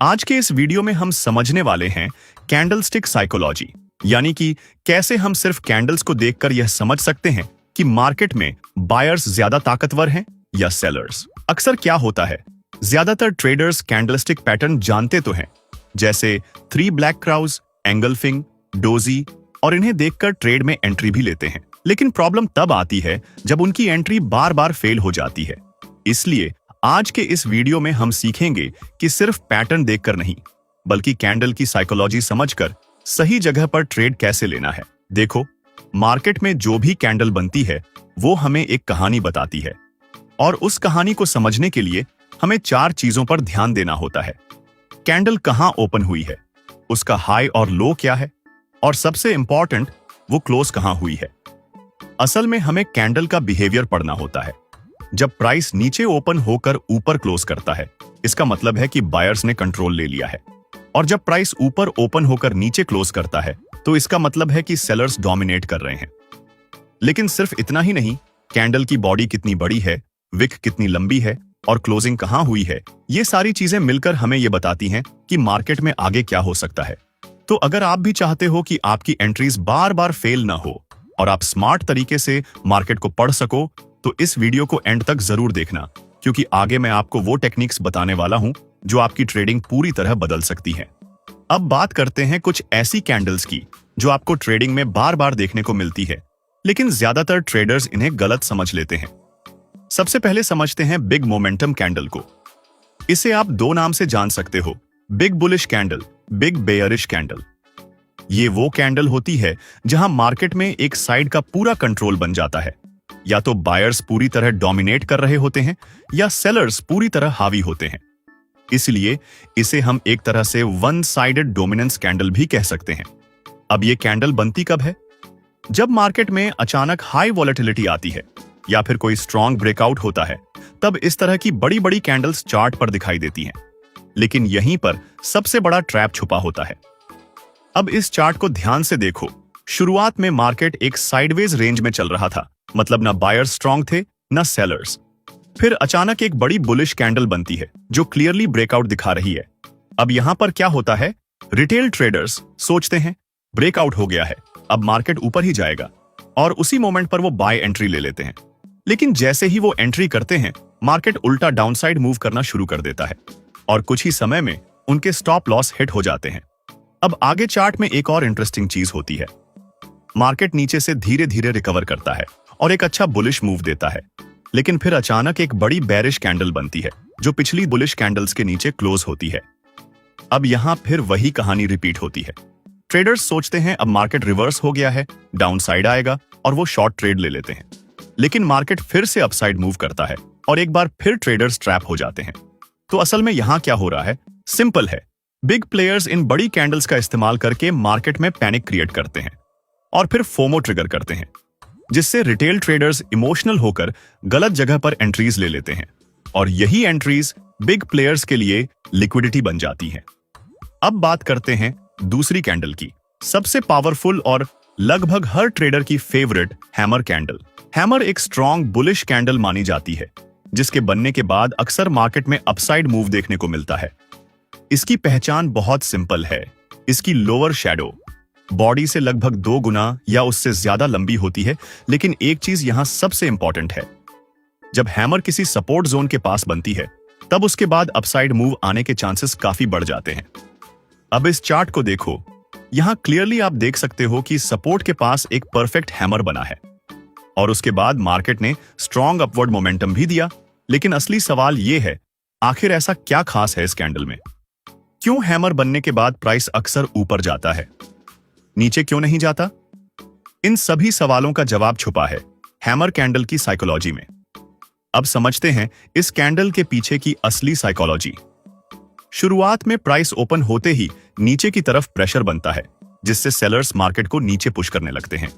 आज के इस वीडियो में हम समझने वाले हैं कैंडलस्टिक साइकोलॉजी, यानी कि कैसे हम सिर्फ कैंडल्स को देखकर यह समझ सकते हैं कि मार्केट में बायर्स ज्यादा ताकतवर हैं या सेलर्स। अक्सर क्या होता है, ज्यादातर ट्रेडर्स कैंडलस्टिक पैटर्न जानते तो हैं, जैसे 3 ब्लैक क्राउज, एंगल्फिंग, डोजी, और इन्हें देखकर ट्रेड में एंट्री भी लेते हैं। लेकिन प्रॉब्लम तब आती है जब उनकी एंट्री बार बार फेल हो जाती है। इसलिए आज के इस वीडियो में हम सीखेंगे कि सिर्फ पैटर्न देखकर नहीं, बल्कि कैंडल की साइकोलॉजी समझकर सही जगह पर ट्रेड कैसे लेना है। देखो, मार्केट में जो भी कैंडल बनती है वो हमें एक कहानी बताती है, और उस कहानी को समझने के लिए हमें 4 चीजों पर ध्यान देना होता है। कैंडल कहां ओपन हुई है, उसका हाई और लो क्या है, और सबसे इंपॉर्टेंट, वो क्लोज कहां हुई है। असल में हमें कैंडल का बिहेवियर पढ़ना होता है। जब प्राइस नीचे ओपन होकर ऊपर क्लोज करता है, इसका मतलब है कि बायर्स ने कंट्रोल ले लिया है, और जब प्राइस ऊपर ओपन होकर नीचे क्लोज करता है तो इसका मतलब है कि सेलर्स डोमिनेट कर रहे हैं। लेकिन सिर्फ इतना ही नहीं, कैंडल की बॉडी कितनी बड़ी है, विक कितनी लंबी है, और क्लोजिंग कहां हुई है, ये सारी चीजें मिलकर हमें ये बताती हैं कि मार्केट में आगे क्या हो सकता है। तो अगर आप भी चाहते हो कि आपकी एंट्रीज बार बार फेल ना हो और आप स्मार्ट तरीके से मार्केट को पढ़ सको, तो इस वीडियो को एंड तक जरूर देखना, क्योंकि आगे मैं आपको वो टेक्निक्स बताने वाला हूं जो आपकी ट्रेडिंग पूरी तरह बदल सकती है। अब बात करते हैं कुछ ऐसी कैंडल्स की जो आपको ट्रेडिंग में बार बार देखने को मिलती है, लेकिन ज्यादातर ट्रेडर्स इन्हें गलत समझ लेते हैं। सबसे पहले समझते हैं बिग मोमेंटम कैंडल को। इसे आप 2 नाम से जान सकते हो, big bullish candle, big bearish candle. ये वो कैंडल होती है जहां मार्केट में एक साइड का पूरा कंट्रोल बन जाता है। या तो बायर्स पूरी तरह डोमिनेट कर रहे होते हैं या सेलर्स पूरी तरह हावी होते हैं। इसलिए इसे हम एक तरह से वन साइडेड डोमिनेंस कैंडल भी कह सकते हैं। अब ये कैंडल बनती कब है? जब मार्केट में अचानक हाई वॉलेटिलिटी आती है या फिर कोई स्ट्रॉन्ग ब्रेकआउट होता है, तब इस तरह की बड़ी बड़ी कैंडल्स चार्ट पर दिखाई देती हैं। लेकिन यहीं पर सबसे बड़ा ट्रैप छुपा होता है। अब इस चार्ट को ध्यान से देखो। शुरुआत में मार्केट एक साइडवेज रेंज में चल रहा था, मतलब ना बायर्स स्ट्रॉन्ग थे ना सेलर्स। फिर अचानक एक बड़ी बुलिश कैंडल बनती है जो क्लियरली ब्रेकआउट दिखा रही है। अब यहां पर क्या होता है, रिटेल ट्रेडर्स सोचते हैं ब्रेकआउट हो गया है, अब मार्केट ऊपर ही जाएगा, और उसी मोमेंट पर वो बाय एंट्री ले लेते हैं। लेकिन जैसे ही वो एंट्री करते हैं, मार्केट उल्टा डाउनसाइड मूव करना शुरू कर देता है, और कुछ ही समय में उनके स्टॉप लॉस हिट हो जाते हैं। अब आगे चार्ट में एक और इंटरेस्टिंग चीज होती है। मार्केट नीचे से धीरे धीरे रिकवर करता है और एक अच्छा बुलिश मूव देता है, लेकिन फिर अचानक एक बड़ी बेरिश कैंडल बनती है जो पिछली बुलिश कैंडल्स के नीचे क्लोज होती है। अब यहां फिर वही कहानी रिपीट होती है। ट्रेडर्स सोचते हैं अब मार्केट रिवर्स हो गया है, डाउनसाइड आएगा, और वो शॉर्ट ट्रेड ले लेते हैं। लेकिन मार्केट फिर से अपसाइड मूव करता है और एक बार फिर ट्रेडर्स ट्रैप हो जाते हैं। तो असल में यहां क्या हो रहा है, सिंपल है। बिग प्लेयर्स इन बड़ी कैंडल्स का इस्तेमाल करके मार्केट में पैनिक क्रिएट करते हैं और फिर फोमो ट्रिगर करते हैं, जिससे रिटेल ट्रेडर्स इमोशनल होकर गलत जगह पर एंट्रीज ले लेते हैं, और यही एंट्रीज बिग प्लेयर्स के लिए लिक्विडिटी बन जाती हैं। अब बात करते हैं दूसरी कैंडल की, सबसे पावरफुल और लगभग हर ट्रेडर की फेवरेट, हैमर कैंडल। हैमर एक स्ट्रॉन्ग बुलिश कैंडल मानी जाती है, जिसके बनने के बाद अक्सर मार्केट में अपसाइड मूव देखने को मिलता है। इसकी पहचान बहुत सिंपल है। इसकी लोअर शैडो बॉडी से लगभग 2 गुना या उससे ज्यादा लंबी होती है, लेकिन एक चीज यहां सबसे इंपॉर्टेंट है। जब हैमर किसी सपोर्ट जोन के पास बनती है, तब उसके बाद अपसाइड मूव आने के चांसेस काफी बढ़ जाते हैं। अब इस चार्ट को देखो, यहां क्लियरली आप देख सकते हो कि सपोर्ट के पास एक परफेक्ट हैमर बना है, और उसके बाद मार्केट ने स्ट्रॉन्ग अपवर्ड मोमेंटम भी दिया। लेकिन असली सवाल यह है, आखिर ऐसा क्या खास है इस कैंडल में? क्यों हैमर बनने के बाद प्राइस अक्सर ऊपर जाता है, नीचे क्यों नहीं जाता? इन सभी सवालों का जवाब छुपा है हैमर कैंडल की साइकोलॉजी में। अब समझते हैं इस कैंडल के पीछे की असली साइकोलॉजी। शुरुआत में प्राइस ओपन होते ही नीचे की तरफ प्रेशर बनता है, जिससे सेलर्स मार्केट को नीचे पुश करने लगते हैं।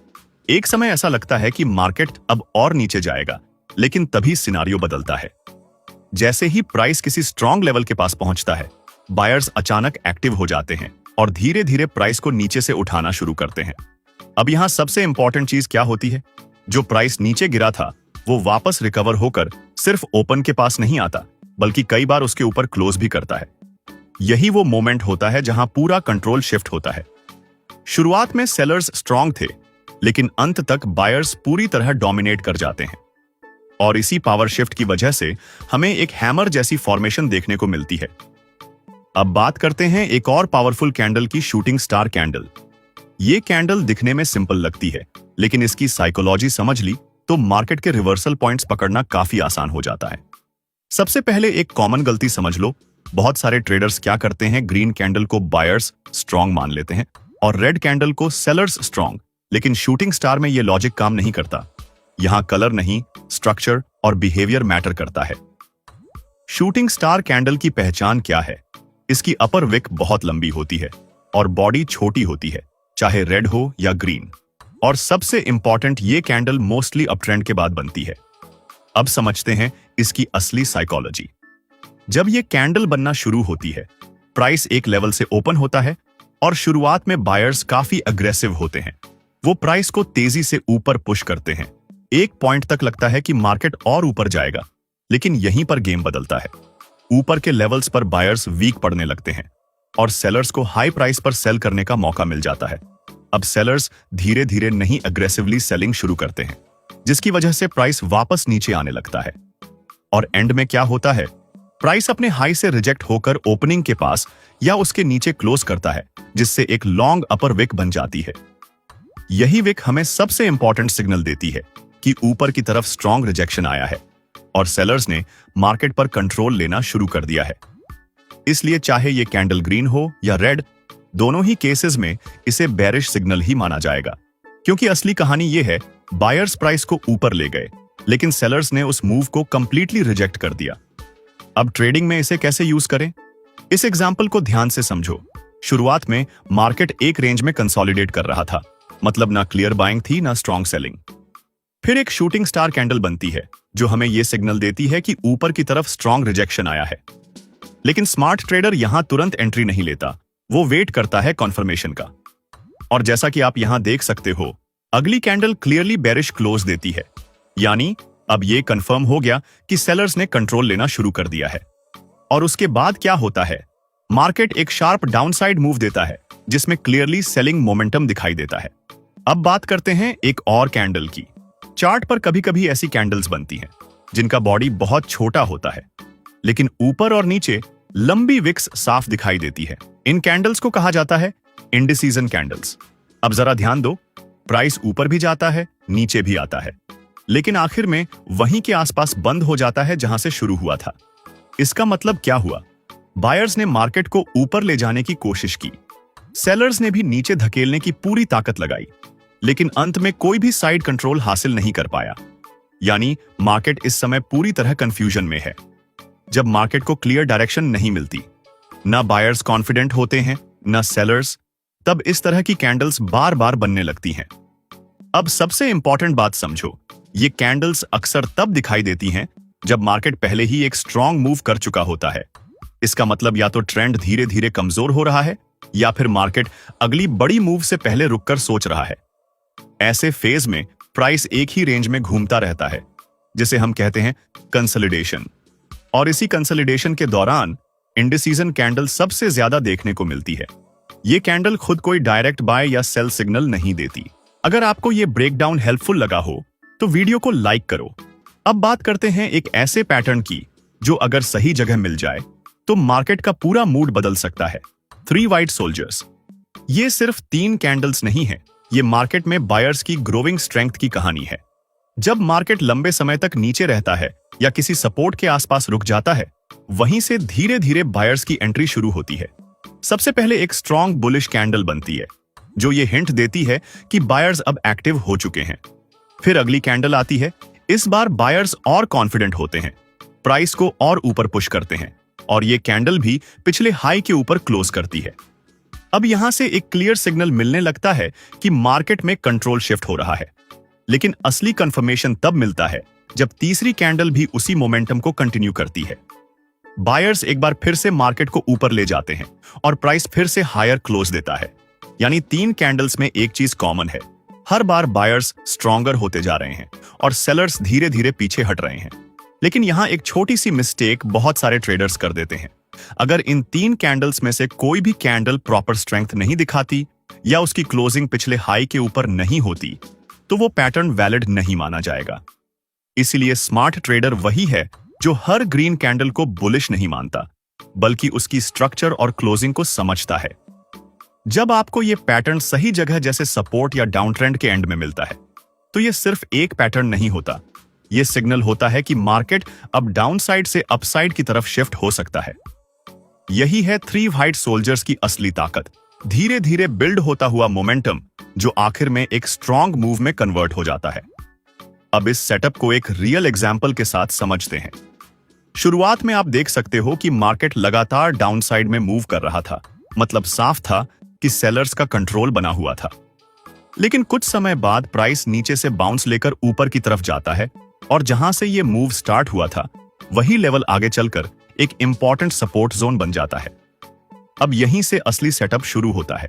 एक समय ऐसा लगता है कि मार्केट अब और नीचे जाएगा, लेकिन तभी सिनारियो बदलता है। जैसे ही प्राइस किसी स्ट्रॉन्ग लेवल के पास पहुंचता है, बायर्स अचानक एक्टिव हो जाते हैं और धीरे धीरे प्राइस को नीचे से उठाना शुरू करते हैं। अब यहां सबसे इंपॉर्टेंट चीज क्या होती है, जो प्राइस नीचे गिरा था वो वापस रिकवर होकर सिर्फ ओपन के पास नहीं आता, बल्कि कई बार उसके ऊपर क्लोज भी करता है। यही वो मोमेंट होता है जहां पूरा कंट्रोल शिफ्ट होता है। शुरुआत में सेलर्स स्ट्रांग थे, लेकिन अंत तक बायर्स पूरी तरह डोमिनेट कर जाते हैं। और इसी पावर शिफ्ट की वजह से हमें एक हैमर जैसी फॉर्मेशन देखने को मिलती है। अब बात करते हैं एक और पावरफुल कैंडल की, शूटिंग स्टार कैंडल। ये कैंडल दिखने में सिंपल लगती है, लेकिन इसकी साइकोलॉजी समझ ली तो मार्केट के रिवर्सल पॉइंट्स पकड़ना काफी आसान हो जाता है। सबसे पहले एक कॉमन गलती समझ लो। बहुत सारे ट्रेडर्स क्या करते हैं, ग्रीन कैंडल को बायर्स स्ट्रांग मान लेते हैं और रेड कैंडल को सेलर्स स्ट्रांग। लेकिन शूटिंग स्टार में यह लॉजिक काम नहीं करता। यहां कलर नहीं, स्ट्रक्चर और बिहेवियर मैटर करता है। शूटिंग स्टार कैंडल की पहचान क्या है? इसकी अपर विक बहुत लंबी होती है और बॉडी छोटी होती है, चाहे रेड हो या ग्रीन। और सबसे इंपॉर्टेंट, ये कैंडल मोस्टली अपट्रेंड के बाद बनती है। अब समझते हैं इसकी असली साइकोलॉजी। जब ये कैंडल बनना शुरू होती है, प्राइस एक लेवल से ओपन होता है और शुरुआत में बायर्स काफी अग्रेसिव होते हैं। वो प्राइस को तेजी से ऊपर पुश करते हैं। एक पॉइंट तक लगता है कि मार्केट और ऊपर जाएगा, लेकिन यहीं पर गेम बदलता है। ऊपर के लेवल्स पर बायर्स वीक पड़ने लगते हैं और सेलर्स को हाई प्राइस पर सेल करने का मौका मिल जाता है। अब सेलर्स धीरे धीरे नहीं अग्रेसिवली सेलिंग शुरू करते हैं, जिसकी वजह से प्राइस वापस नीचे आने लगता है। और एंड में क्या होता है, प्राइस अपने हाई से रिजेक्ट होकर ओपनिंग के पास या उसके नीचे क्लोज करता है, जिससे एक लॉन्ग अपर विक बन जाती है। यही विक हमें सबसे इंपॉर्टेंट सिग्नल देती है कि ऊपर की तरफ स्ट्रॉन्ग रिजेक्शन आया है और सेलर्स ने मार्केट पर कंट्रोल लेना शुरू कर दिया है। इसलिए चाहे ये कैंडल ग्रीन हो या रेड, दोनों ही केसेस में इसे बेरिश सिग्नल ही माना जाएगा। क्योंकि असली कहानी ये है, बायर्स प्राइस को ऊपर ले गए, लेकिन सेलर्स ने उस मूव को कंप्लीटली रिजेक्ट कर दिया। अब ट्रेडिंग में इसे कैसे यूज करें? इस एग्जाम्पल को ध्यान से समझो। शुरुआत में मार्केट एक रेंज में कंसोलिडेट कर रहा था, मतलब ना क्लियर बाइंग थी ना स्ट्रॉन्ग सेलिंग। फिर एक शूटिंग स्टार कैंडल बनती है जो हमें यह सिग्नल देती है कि ऊपर की तरफ स्ट्रॉन्ग रिजेक्शन आया है। लेकिन स्मार्ट ट्रेडर यहां तुरंत एंट्री नहीं लेता, वो वेट करता है कॉन्फर्मेशन का। और जैसा कि आप यहां देख सकते हो, अगली कैंडल क्लियरली बेरिश क्लोज देती है, यानी अब यह कंफर्म हो गया कि सेलर्स ने कंट्रोल लेना शुरू कर दिया है। और उसके बाद क्या होता है, मार्केट एक शार्प डाउनसाइड मूव देता है, जिसमें क्लियरली सेलिंग मोमेंटम दिखाई देता है। अब बात करते हैं एक और कैंडल की। चार्ट पर कभी कभी ऐसी कैंडल्स बनती हैं जिनका बॉडी बहुत छोटा होता है, लेकिन ऊपर और नीचे लंबी विक्स साफ दिखाई देती है। इन कैंडल्स को कहा जाता है इंडिसीजन कैंडल्स। अब जरा ध्यान दो, प्राइस ऊपर भी जाता है, नीचे भी आता है, लेकिन आखिर में वहीं के आसपास बंद हो जाता है जहां से शुरू हुआ था। इसका मतलब क्या हुआ? बायर्स ने मार्केट को ऊपर ले जाने की कोशिश की, सेलर्स ने भी नीचे धकेलने की पूरी ताकत लगाई, लेकिन अंत में कोई भी साइड कंट्रोल हासिल नहीं कर पाया। यानी मार्केट इस समय पूरी तरह कंफ्यूजन में है। जब मार्केट को क्लियर डायरेक्शन नहीं मिलती, ना बायर्स कॉन्फिडेंट होते हैं ना सेलर्स, तब इस तरह की कैंडल्स बार बार बनने लगती हैं। अब सबसे इंपॉर्टेंट बात समझो, ये कैंडल्स अक्सर तब दिखाई देती हैं जब मार्केट पहले ही एक स्ट्रॉन्ग मूव कर चुका होता है। इसका मतलब या तो ट्रेंड धीरे धीरे कमजोर हो रहा है या फिर मार्केट अगली बड़ी मूव से पहले रुककर सोच रहा है। ऐसे फेज में प्राइस एक ही रेंज में घूमता रहता है, जिसे हम कहते हैं कंसोलिडेशन। और इसी कंसोलिडेशन के दौरान इंडिसीजन कैंडल सबसे ज्यादा देखने को मिलती है। ये कैंडल खुद कोई डायरेक्ट बाय या सेल सिग्नल नहीं देती। अगर आपको ये ब्रेकडाउन हेल्पफुल लगा हो तो वीडियो को लाइक करो। अब बात करते हैं एक ऐसे पैटर्न की जो अगर सही जगह मिल जाए तो मार्केट का पूरा मूड बदल सकता है। 3 वाइट सोल्जर्स। ये सिर्फ 3 कैंडल्स नहीं है, ये मार्केट में बायर्स की ग्रोइंग स्ट्रेंथ की कहानी है। जब मार्केट लंबे समय तक नीचे रहता है या किसी सपोर्ट के आसपास रुक जाता है, वहीं से धीरे धीरे बायर्स की एंट्री शुरू होती है। सबसे पहले एक स्ट्रॉन्ग बुलिश कैंडल बनती है जो ये हिंट देती है कि बायर्स अब एक्टिव हो चुके हैं। फिर अगली कैंडल आती है। इस बार बायर्स और कॉन्फिडेंट होते हैं, प्राइस को और ऊपर पुश करते हैं और ये कैंडल भी पिछले हाई के ऊपर क्लोज करती है। अब यहां से एक क्लियर सिग्नल मिलने लगता है कि मार्केट में कंट्रोल शिफ्ट हो रहा है। लेकिन असली कंफर्मेशन तब मिलता है जब तीसरी कैंडल भी उसी मोमेंटम को कंटिन्यू करती है। बायर्स एक बार फिर से मार्केट को ऊपर ले जाते हैं और प्राइस फिर से हायर क्लोज देता है। यानी 3 कैंडल्स में एक चीज कॉमन है, हर बार बायर्स स्ट्रॉन्गर होते जा रहे हैं और सेलर्स धीरे धीरे पीछे हट रहे हैं। लेकिन यहां एक छोटी सी मिस्टेक बहुत सारे ट्रेडर्स कर देते हैं। अगर इन 3 कैंडल्स में से कोई भी कैंडल प्रॉपर स्ट्रेंथ नहीं दिखाती या उसकी क्लोजिंग पिछले हाई के ऊपर नहीं होती, तो वो पैटर्न वैलिड नहीं माना जाएगा। इसीलिए स्मार्ट ट्रेडर वही है जो हर ग्रीन कैंडल को बुलिश नहीं मानता, बल्कि उसकी स्ट्रक्चर और क्लोजिंग को समझता है। जब आपको ये पैटर्न सही जगह जैसे सपोर्ट या डाउन ट्रेंड के एंड में मिलता है, तो ये सिर्फ एक पैटर्न नहीं होता, ये सिग्नल होता है कि मार्केट अब डाउन साइड से अपसाइड की तरफ शिफ्ट हो सकता है। यही है 3 व्हाइट सोल्जर्स की असली ताकत, धीरे धीरे बिल्ड होता हुआ मोमेंटम जो आखिर में एक स्ट्रॉन्ग मूव में कन्वर्ट हो जाता है। अब इस सेटअप को एक रियल एग्जाम्पल के साथ समझते हैं। शुरुआत में आप देख सकते हो कि मार्केट लगातार डाउन साइड में मूव कर रहा था, मतलब साफ था कि सेलर्स का कंट्रोल बना हुआ था। लेकिन कुछ समय बाद प्राइस नीचे से बाउंस लेकर ऊपर की तरफ जाता है और जहां से ये मूव स्टार्ट हुआ था, वही लेवल आगे चलकर एक इंपॉर्टेंट सपोर्ट जोन बन जाता है। अब यहीं से असली सेटअप शुरू होता है।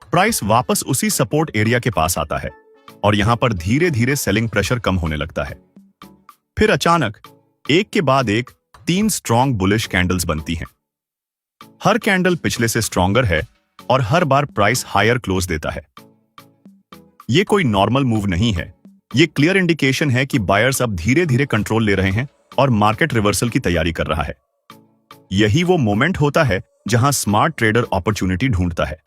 प्राइस वापस उसी सपोर्ट एरिया के पास आता है और यहां पर धीरे धीरे सेलिंग प्रेशर कम होने लगता है। फिर अचानक एक के बाद एक 3 स्ट्रॉन्ग बुलिश कैंडल्स बनती हैं। हर कैंडल पिछले से स्ट्रॉन्गर है और हर बार प्राइस हायर क्लोज देता है। ये कोई नॉर्मल मूव नहीं है, ये क्लियर इंडिकेशन है कि बायर्स अब धीरे धीरे कंट्रोल ले रहे हैं और मार्केट रिवर्सल की तैयारी कर रहा है। यही वो मोमेंट होता है जहां स्मार्ट ट्रेडर अपॉर्चुनिटी ढूंढता है।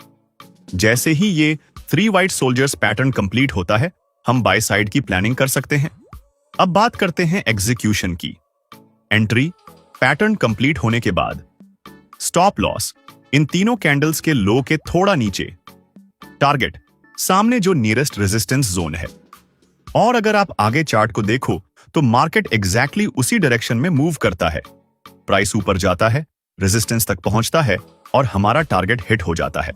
जैसे ही ये 3 व्हाइट सोल्जर्स पैटर्न कंप्लीट होता है, हम बाय साइड की प्लानिंग कर सकते हैं। अब बात करते हैं एग्जीक्यूशन की। एंट्री, पैटर्न कंप्लीट होने के बाद स्टॉप लॉस, इन तीनों कैंडल्स के लो के थोड़ा नीचे। टारगेट, सामने जो नियरेस्ट रेजिस्टेंस जोन है। और अगर आप आगे चार्ट को देखो तो मार्केट एग्जैक्टली उसी डायरेक्शन में मूव करता है। प्राइस ऊपर जाता है, रेजिस्टेंस तक पहुंचता है और हमारा टारगेट हिट हो जाता है।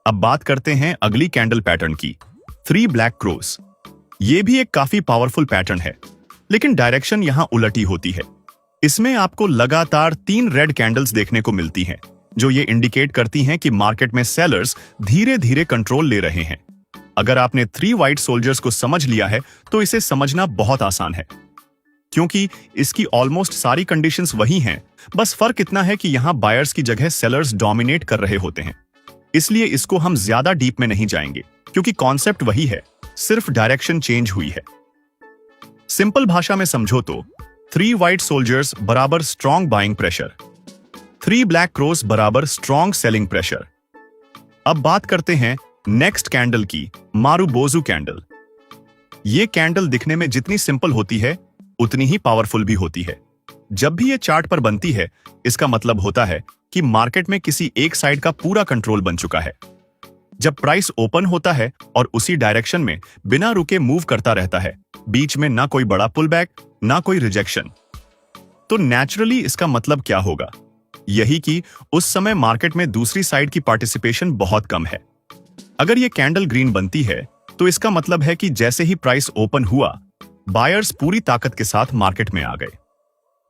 अब बात करते हैं अगली कैंडल पैटर्न की, 3 ब्लैक क्रॉस। यह भी एक काफी पावरफुल पैटर्न है, लेकिन डायरेक्शन यहां उलटी होती है। इसमें आपको लगातार 3 रेड कैंडल्स देखने को मिलती हैं, जो ये इंडिकेट करती हैं कि मार्केट में सेलर्स धीरे धीरे कंट्रोल ले रहे हैं। अगर आपने 3 व्हाइट सोल्जर्स को समझ लिया है तो इसे समझना बहुत आसान है, क्योंकि इसकी ऑलमोस्ट सारी कंडीशंस वही हैं, बस फर्क इतना है कि यहां बायर्स की जगह सेलर्स डोमिनेट कर रहे होते हैं। इसलिए इसको हम ज्यादा डीप में नहीं जाएंगे, क्योंकि कॉन्सेप्ट वही है, सिर्फ डायरेक्शन चेंज हुई है। सिंपल भाषा में समझो तो 3 व्हाइट सोल्जर्स बराबर strong buying pressure, 3 black cross बराबर स्ट्रॉन्ग सेलिंग प्रेशर। अब बात करते हैं नेक्स्ट कैंडल की, मारुबोजू कैंडल। ये कैंडल दिखने में जितनी सिंपल होती है उतनी ही पावरफुल भी होती है। जब भी ये चार्ट पर बनती है, इसका मतलब होता है कि मार्केट में किसी एक साइड का पूरा कंट्रोल बन चुका है। जब प्राइस ओपन होता है और उसी डायरेक्शन में बिना रुके मूव करता रहता है, बीच में ना कोई बड़ा पुल बैक, ना कोई रिजेक्शन, तो नेचुरली इसका मतलब क्या होगा? यही कि उस समय मार्केट में दूसरी साइड की पार्टिसिपेशन बहुत कम है। अगर ये कैंडल ग्रीन बनती है तो इसका मतलब है कि जैसे ही प्राइस ओपन हुआ, बायर्स पूरी ताकत के साथ मार्केट में आ गए।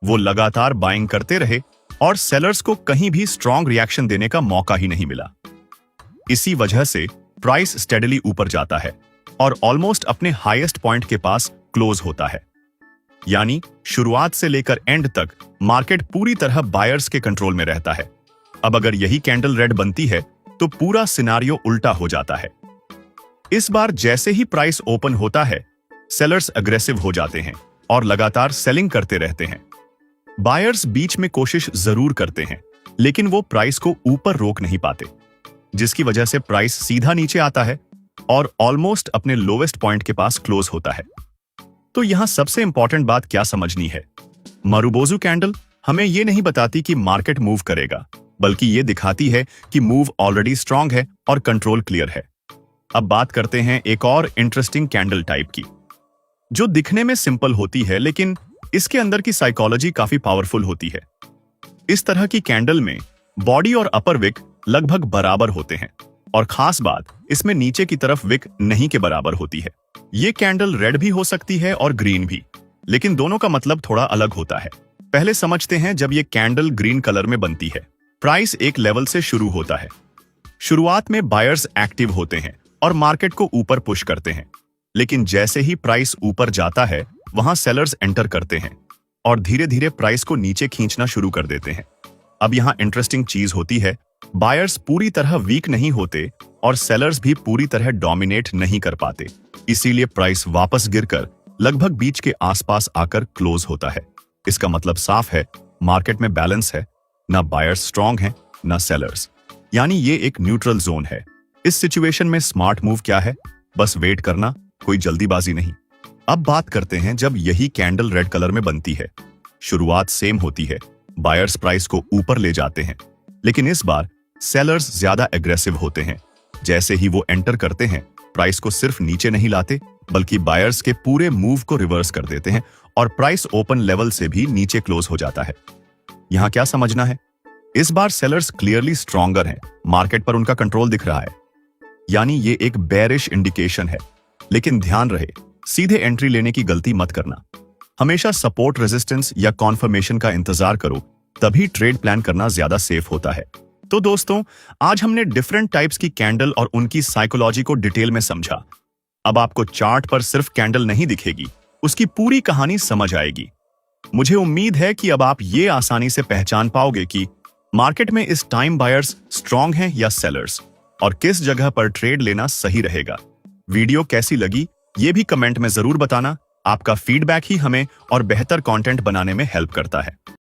वो लगातार बाइंग करते रहे और सेलर्स को कहीं भी स्ट्रॉन्ग रिएक्शन देने का मौका ही नहीं मिला। इसी वजह से प्राइस स्टेडली ऊपर जाता है और ऑलमोस्ट अपने हाईएस्ट पॉइंट के पास क्लोज होता है। यानी शुरुआत से लेकर एंड तक मार्केट पूरी तरह बायर्स के कंट्रोल में रहता है। अब अगर यही कैंडल रेड बनती है तो पूरा सिनारियो उल्टा हो जाता है। इस बार जैसे ही प्राइस ओपन होता है, सेलर्स अग्रेसिव हो जाते हैं और लगातार सेलिंग करते रहते हैं। बायर्स बीच में कोशिश जरूर करते हैं, लेकिन वो प्राइस को ऊपर रोक नहीं पाते, जिसकी वजह से प्राइस सीधा नीचे आता है और ऑलमोस्ट अपने लोवेस्ट पॉइंट के पास क्लोज होता है। तो यहां सबसे इंपॉर्टेंट बात क्या समझनी है? मारुबोजू कैंडल हमें यह नहीं बताती कि मार्केट मूव करेगा, बल्कि ये दिखाती है कि मूव ऑलरेडी स्ट्रांग है और कंट्रोल क्लियर है। अब बात करते हैं एक और इंटरेस्टिंग कैंडल टाइप की, जो दिखने में सिंपल होती है, लेकिन इसके अंदर की साइकोलॉजी काफी पावरफुल होती है। इस तरह की कैंडल में बॉडी और अपर विक लगभग बराबर होते हैं और खास बात, इसमें नीचे की तरफ विक नहीं के बराबर होती है। ये कैंडल रेड भी हो सकती है और ग्रीन भी, लेकिन दोनों का मतलब थोड़ा अलग होता है। पहले समझते हैं, जब ये कैंडल ग्रीन कलर में बनती है, प्राइस एक लेवल से शुरू होता है। शुरुआत में बायर्स एक्टिव होते हैं और मार्केट को ऊपर पुश करते हैं, लेकिन जैसे ही प्राइस ऊपर जाता है, वहां सेलर्स एंटर करते हैं और धीरे धीरे प्राइस को नीचे खींचना शुरू कर देते हैं। अब यहाँ इंटरेस्टिंग चीज होती है, बायर्स पूरी तरह वीक नहीं होते और सेलर्स भी पूरी तरह डोमिनेट नहीं कर पाते। इसीलिए प्राइस वापस गिरकर लगभग बीच के आसपास आकर क्लोज होता है। इसका मतलब साफ है, मार्केट में बैलेंस है, ना बायर्स स्ट्रांग हैं ना सेलर्स, यानी ये एक न्यूट्रल जोन है। इस सिचुएशन में स्मार्ट मूव क्या है? बस वेट करना, कोई जल्दीबाजी नहीं। अब बात करते हैं जब यही कैंडल रेड कलर में बनती है। शुरुआत सेम होती है, बायर्स प्राइस को ऊपर ले जाते हैं, लेकिन इस बार सेलर्स ज्यादा एग्रेसिव होते हैं। जैसे ही वो एंटर करते हैं, प्राइस को सिर्फ नीचे नहीं लाते बल्कि बायर्स के पूरे मूव को रिवर्स कर देते हैं और प्राइस ओपन लेवल से भी नीचे क्लोज हो जाता है। यहां क्या समझना है? इस बार सेलर्स क्लियरली स्ट्रॉन्गर हैं, मार्केट पर उनका कंट्रोल दिख रहा है, यानी ये एक बेरिश इंडिकेशन है। लेकिन ध्यान रहे, सीधे एंट्री लेने की गलती मत करना। हमेशा सपोर्ट, रेजिस्टेंस या कॉन्फर्मेशन का इंतजार करो, तभी ट्रेड प्लान करना ज्यादा सेफ होता है। तो दोस्तों, आज हमने डिफरेंट टाइप्स की कैंडल और उनकी साइकोलॉजी को डिटेल में समझा। अब आपको चार्ट पर सिर्फ कैंडल नहीं दिखेगी, उसकी पूरी कहानी समझ आएगी। मुझे उम्मीद है कि अब आप ये आसानी से पहचान पाओगे कि मार्केट में इस टाइम बायर्स स्ट्रांग हैं या सेलर्स, और किस जगह पर ट्रेड लेना सही रहेगा। वीडियो कैसी लगी ये भी कमेंट में जरूर बताना। आपका फीडबैक ही हमें और बेहतर कंटेंट बनाने में हेल्प करता है।